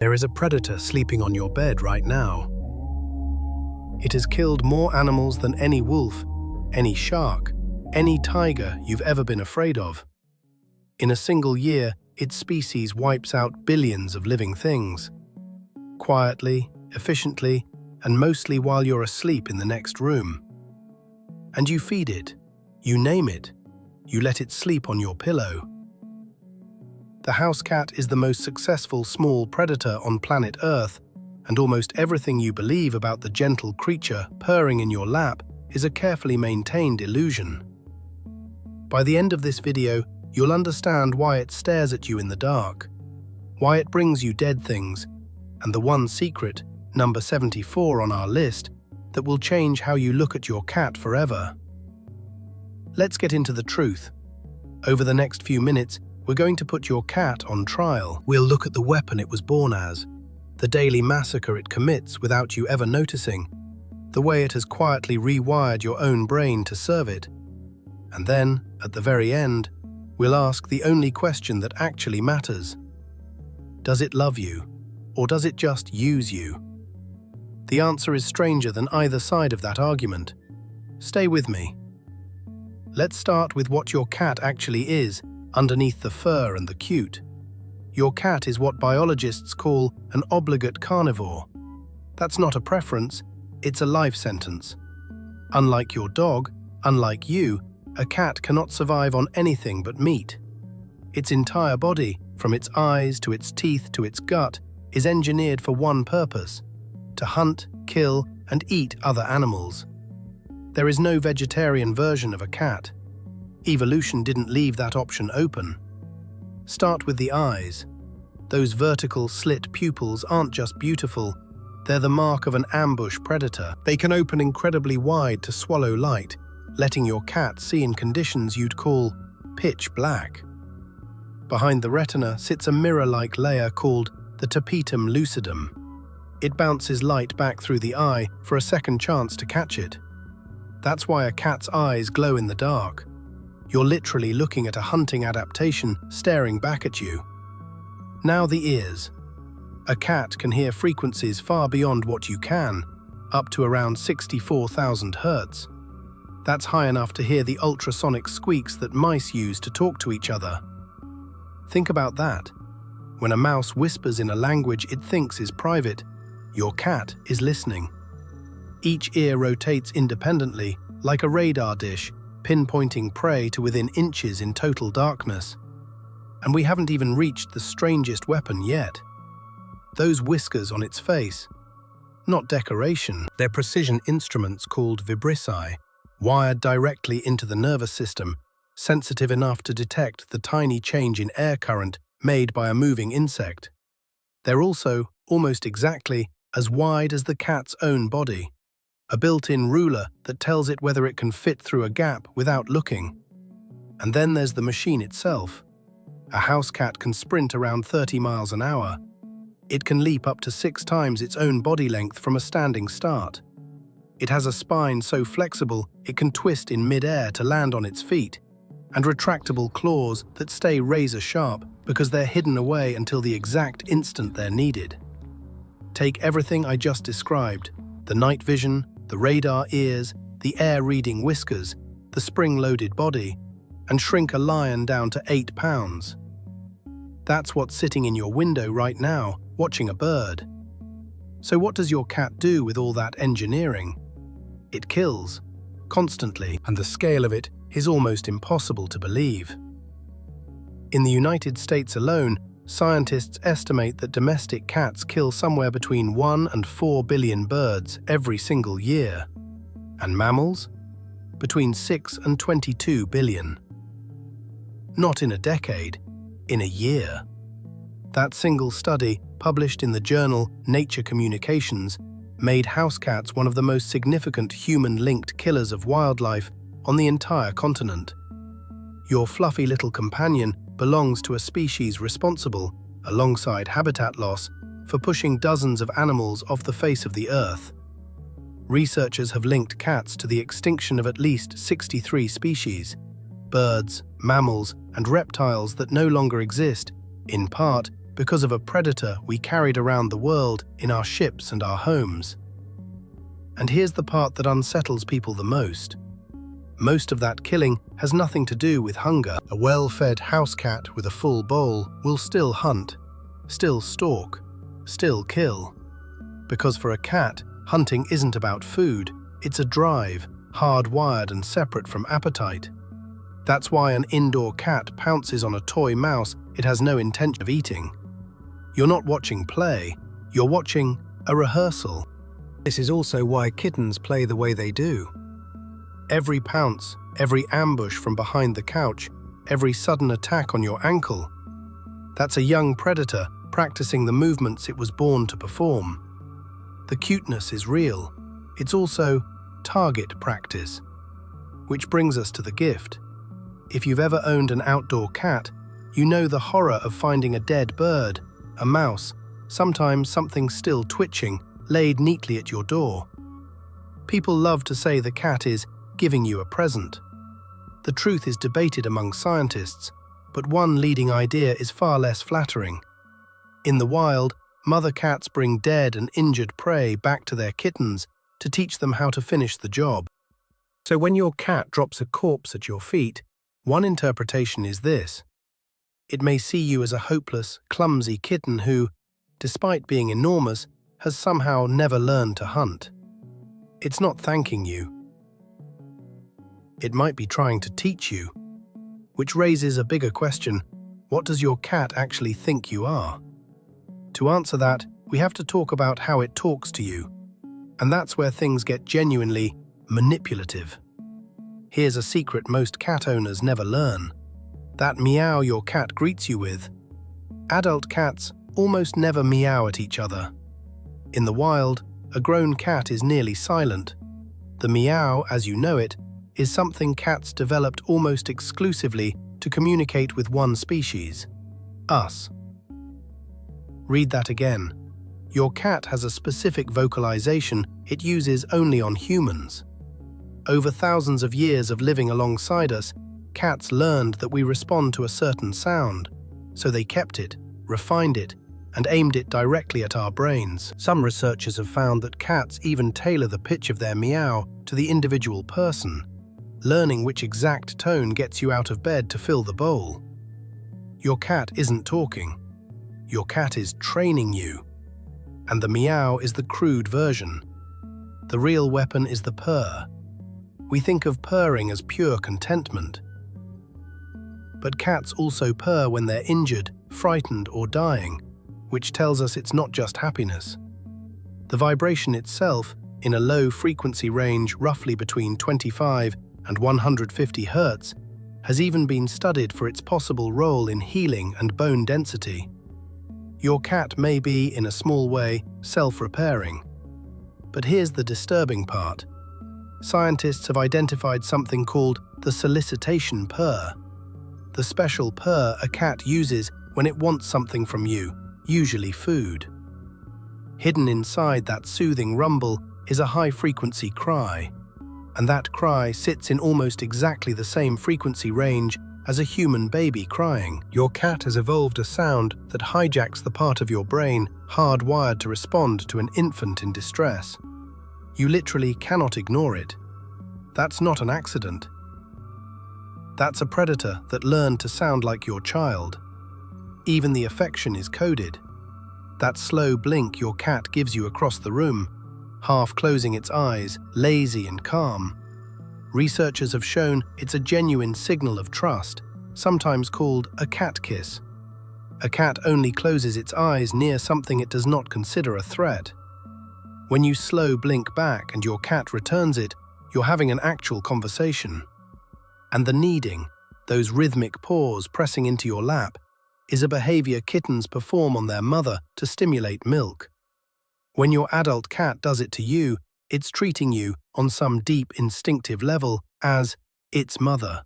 There is a predator sleeping on your bed right now. It has killed more animals than any wolf, any shark, any tiger you've ever been afraid of. In a single year, its species wipes out billions of living things. Quietly, efficiently, and mostly while you're asleep in the next room. And you feed it, you name it, you let it sleep on your pillow. The house cat is the most successful small predator on planet Earth, and almost everything you believe about the gentle creature purring in your lap is a carefully maintained illusion. By the end of this video, you'll understand why it stares at you in the dark, why it brings you dead things, and the one secret, number 74 on our list, that will change how you look at your cat forever. Let's get into the truth. Over the next few minutes, we're going to put your cat on trial. We'll look at the weapon it was born as, the daily massacre it commits without you ever noticing, the way it has quietly rewired your own brain to serve it. And then, at the very end, we'll ask the only question that actually matters. Does it love you, or does it just use you? The answer is stranger than either side of that argument. Stay with me. Let's start with what your cat actually is underneath the fur and the cute. Your cat is what biologists call an obligate carnivore. That's not a preference, it's a life sentence. Unlike your dog, unlike you, a cat cannot survive on anything but meat. Its entire body, from its eyes to its teeth to its gut, is engineered for one purpose: to hunt, kill, and eat other animals. There is no vegetarian version of a cat. Evolution didn't leave that option open. Start with the eyes. Those vertical slit pupils aren't just beautiful, they're the mark of an ambush predator. They can open incredibly wide to swallow light, letting your cat see in conditions you'd call pitch black. Behind the retina sits a mirror-like layer called the tapetum lucidum. It bounces light back through the eye for a second chance to catch it. That's why a cat's eyes glow in the dark. You're literally looking at a hunting adaptation staring back at you. Now the ears. A cat can hear frequencies far beyond what you can, up to around 64,000 Hz. That's high enough to hear the ultrasonic squeaks that mice use to talk to each other. Think about that. When a mouse whispers in a language it thinks is private, your cat is listening. Each ear rotates independently, like a radar dish, pinpointing prey to within inches in total darkness. And we haven't even reached the strangest weapon yet. Those whiskers on its face. Not decoration, they're precision instruments called vibrissae, wired directly into the nervous system, sensitive enough to detect the tiny change in air current made by a moving insect. They're also, almost exactly, as wide as the cat's own body. A built-in ruler that tells it whether it can fit through a gap without looking. And then there's the machine itself. A house cat can sprint around 30 miles an hour. It can leap up to 6 times its own body length from a standing start. It has a spine so flexible it can twist in mid-air to land on its feet, and retractable claws that stay razor-sharp because they're hidden away until the exact instant they're needed. Take everything I just described, the night vision, the radar ears, the air-reading whiskers, the spring-loaded body, and shrink a lion down to 8 pounds. That's what's sitting in your window right now, watching a bird. So what does your cat do with all that engineering? It kills, constantly, and the scale of it is almost impossible to believe. In the United States alone, scientists estimate that domestic cats kill somewhere between 1 and 4 billion birds every single year. And mammals? Between 6 and 22 billion. Not in a decade, in a year. That single study, published in the journal Nature Communications, made house cats one of the most significant human-linked killers of wildlife on the entire continent. Your fluffy little companion belongs to a species responsible, alongside habitat loss, for pushing dozens of animals off the face of the earth. Researchers have linked cats to the extinction of at least 63 species, birds, mammals, and reptiles that no longer exist, in part because of a predator we carried around the world in our ships and our homes. And here's the part that unsettles people the most. Most of that killing has nothing to do with hunger. A well-fed house cat with a full bowl will still hunt, still stalk, still kill. Because for a cat, hunting isn't about food, it's a drive, hardwired and separate from appetite. That's why an indoor cat pounces on a toy mouse it has no intention of eating. You're not watching play, you're watching a rehearsal. This is also why kittens play the way they do. Every pounce, every ambush from behind the couch, every sudden attack on your ankle. That's a young predator practicing the movements it was born to perform. The cuteness is real. It's also target practice. Which brings us to the gift. If you've ever owned an outdoor cat, you know the horror of finding a dead bird, a mouse, sometimes something still twitching, laid neatly at your door. People love to say the cat is giving you a present. The truth is debated among scientists, but one leading idea is far less flattering. In the wild, mother cats bring dead and injured prey back to their kittens to teach them how to finish the job. So when your cat drops a corpse at your feet, one interpretation is this. It may see you as a hopeless, clumsy kitten who, despite being enormous, has somehow never learned to hunt. It's not thanking you. It might be trying to teach you. Which raises a bigger question: what does your cat actually think you are? To answer that, we have to talk about how it talks to you. And that's where things get genuinely manipulative. Here's a secret most cat owners never learn. That meow your cat greets you with. Adult cats almost never meow at each other. In the wild, a grown cat is nearly silent. The meow, as you know it, is something cats developed almost exclusively to communicate with one species, us. Read that again. Your cat has a specific vocalization it uses only on humans. Over thousands of years of living alongside us, cats learned that we respond to a certain sound, so they kept it, refined it, and aimed it directly at our brains. Some researchers have found that cats even tailor the pitch of their meow to the individual person, learning which exact tone gets you out of bed to fill the bowl. Your cat isn't talking. Your cat is training you. And the meow is the crude version. The real weapon is the purr. We think of purring as pure contentment. But cats also purr when they're injured, frightened, or dying, which tells us it's not just happiness. The vibration itself, in a low frequency range roughly between 25 and 150 Hz, has even been studied for its possible role in healing and bone density. Your cat may be, in a small way, self-repairing. But here's the disturbing part. Scientists have identified something called the solicitation purr. The special purr a cat uses when it wants something from you, usually food. Hidden inside that soothing rumble is a high-frequency cry, and that cry sits in almost exactly the same frequency range as a human baby crying. Your cat has evolved a sound that hijacks the part of your brain hardwired to respond to an infant in distress. You literally cannot ignore it. That's not an accident. That's a predator that learned to sound like your child. Even the affection is coded. That slow blink your cat gives you across the room, half closing its eyes, lazy and calm. Researchers have shown it's a genuine signal of trust, sometimes called a cat kiss. A cat only closes its eyes near something it does not consider a threat. When you slow blink back and your cat returns it, you're having an actual conversation. And the kneading, those rhythmic paws pressing into your lap, is a behavior kittens perform on their mother to stimulate milk. When your adult cat does it to you, it's treating you, on some deep instinctive level, as its mother.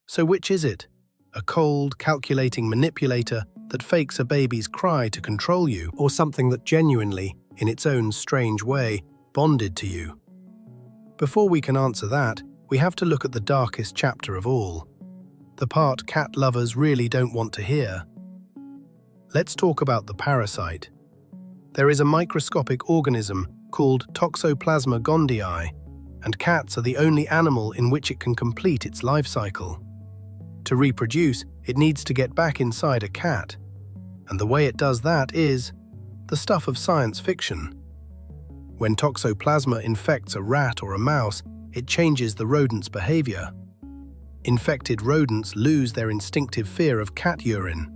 So which is it? A cold, calculating manipulator that fakes a baby's cry to control you, or something that genuinely, in its own strange way, bonded to you? Before we can answer that, we have to look at the darkest chapter of all. The part cat lovers really don't want to hear. Let's talk about the parasite. There is a microscopic organism called Toxoplasma gondii, and cats are the only animal in which it can complete its life cycle. To reproduce, it needs to get back inside a cat, and the way it does that is the stuff of science fiction. When Toxoplasma infects a rat or a mouse, it changes the rodent's behavior. Infected rodents lose their instinctive fear of cat urine.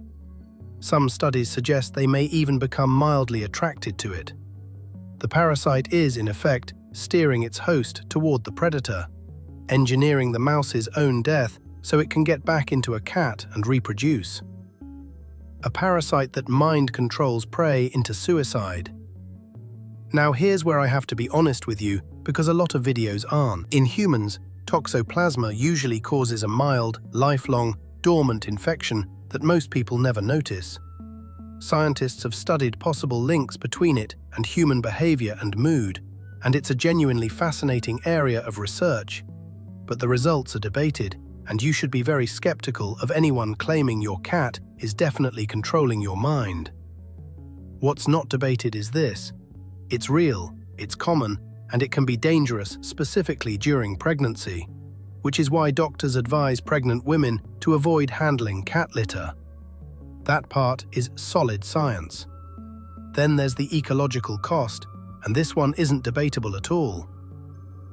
Some studies suggest they may even become mildly attracted to it. The parasite is, in effect, steering its host toward the predator, engineering the mouse's own death so it can get back into a cat and reproduce. A parasite that mind controls prey into suicide. Now here's where I have to be honest with you, because a lot of videos aren't. In humans, Toxoplasma usually causes a mild, lifelong, dormant infection that most people never notice. Scientists have studied possible links between it and human behavior and mood, and it's a genuinely fascinating area of research. But the results are debated, and you should be very skeptical of anyone claiming your cat is definitely controlling your mind. What's not debated is this: it's real, it's common, and it can be dangerous, specifically during pregnancy, which is why doctors advise pregnant women to avoid handling cat litter. That part is solid science. Then there's the ecological cost, and this one isn't debatable at all.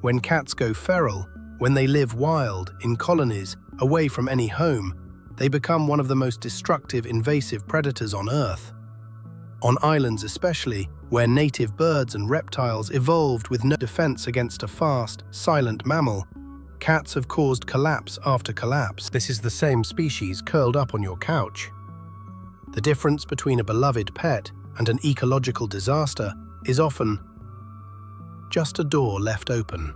When cats go feral, when they live wild, in colonies, away from any home, they become one of the most destructive invasive predators on Earth. On islands especially, where native birds and reptiles evolved with no defense against a fast, silent mammal, cats have caused collapse after collapse. This is the same species curled up on your couch. The difference between a beloved pet and an ecological disaster is often just a door left open.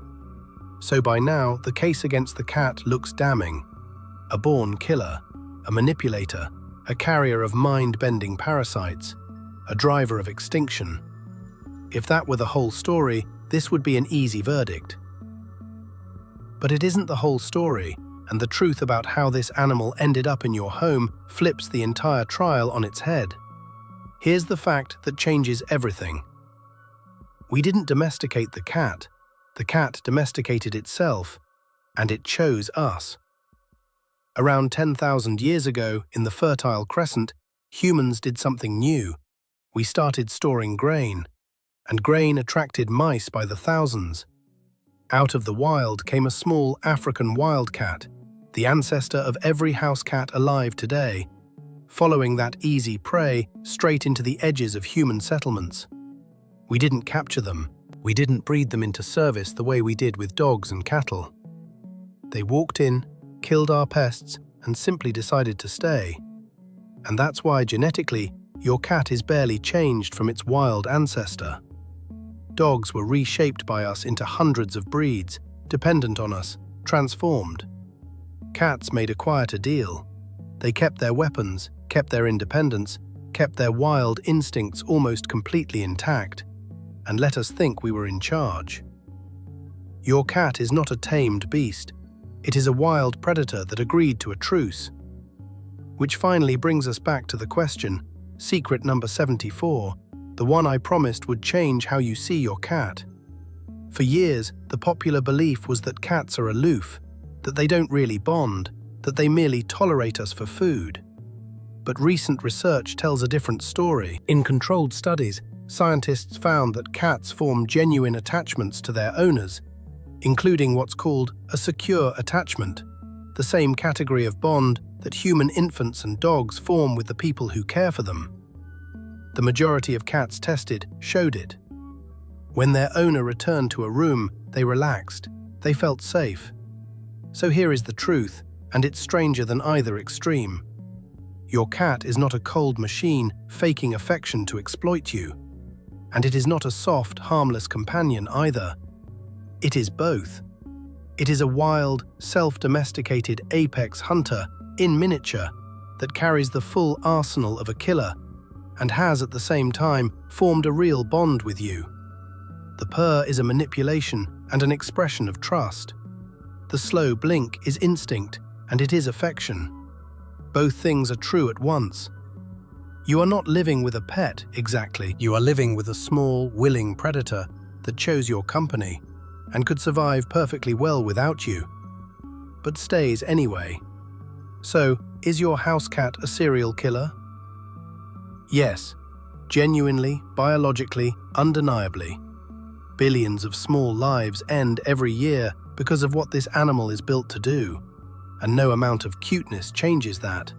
So by now, the case against the cat looks damning. A born killer, a manipulator, a carrier of mind-bending parasites, a driver of extinction. If that were the whole story, this would be an easy verdict. But it isn't the whole story, and the truth about how this animal ended up in your home flips the entire trial on its head. Here's the fact that changes everything. We didn't domesticate the cat domesticated itself, and it chose us. Around 10,000 years ago, in the Fertile Crescent, humans did something new. We started storing grain, and grain attracted mice by the thousands. Out of the wild came a small African wildcat, the ancestor of every house cat alive today, following that easy prey straight into the edges of human settlements. We didn't capture them. We didn't breed them into service the way we did with dogs and cattle. They walked in, killed our pests, and simply decided to stay. And that's why, genetically, your cat is barely changed from its wild ancestor. Dogs were reshaped by us into hundreds of breeds, dependent on us, transformed. Cats made a quieter deal. They kept their weapons, kept their independence, kept their wild instincts almost completely intact, and let us think we were in charge. Your cat is not a tamed beast. It is a wild predator that agreed to a truce. Which finally brings us back to the question, secret number 74, the one I promised would change how you see your cat. For years, the popular belief was that cats are aloof, that they don't really bond, that they merely tolerate us for food. But recent research tells a different story. In controlled studies, scientists found that cats form genuine attachments to their owners, including what's called a secure attachment, the same category of bond that human infants and dogs form with the people who care for them. The majority of cats tested showed it. When their owner returned to a room, they relaxed, they felt safe. So here is the truth, and it's stranger than either extreme. Your cat is not a cold machine faking affection to exploit you. And it is not a soft, harmless companion either. It is both. It is a wild, self-domesticated apex hunter, in miniature, that carries the full arsenal of a killer, and has at the same time formed a real bond with you. The purr is a manipulation and an expression of trust. The slow blink is instinct, and it is affection. Both things are true at once. You are not living with a pet, exactly. You are living with a small, willing predator that chose your company and could survive perfectly well without you, but stays anyway. So, is your house cat a serial killer? Yes, genuinely, biologically, undeniably. Billions of small lives end every year because of what this animal is built to do, and no amount of cuteness changes that.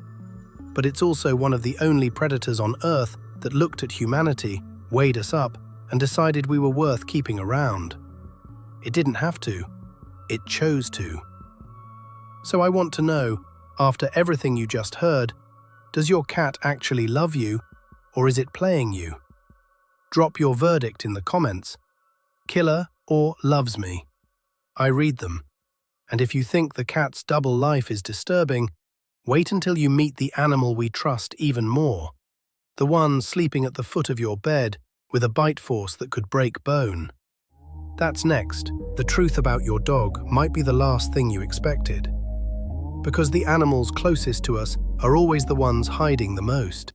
But it's also one of the only predators on Earth that looked at humanity, weighed us up, and decided we were worth keeping around. It didn't have to. It chose to. So I want to know, after everything you just heard, does your cat actually love you, or is it playing you? Drop your verdict in the comments. Killer or loves me? I read them. And if you think the cat's double life is disturbing, wait until you meet the animal we trust even more. The one sleeping at the foot of your bed with a bite force that could break bone. That's next. The truth about your dog might be the last thing you expected. Because the animals closest to us are always the ones hiding the most.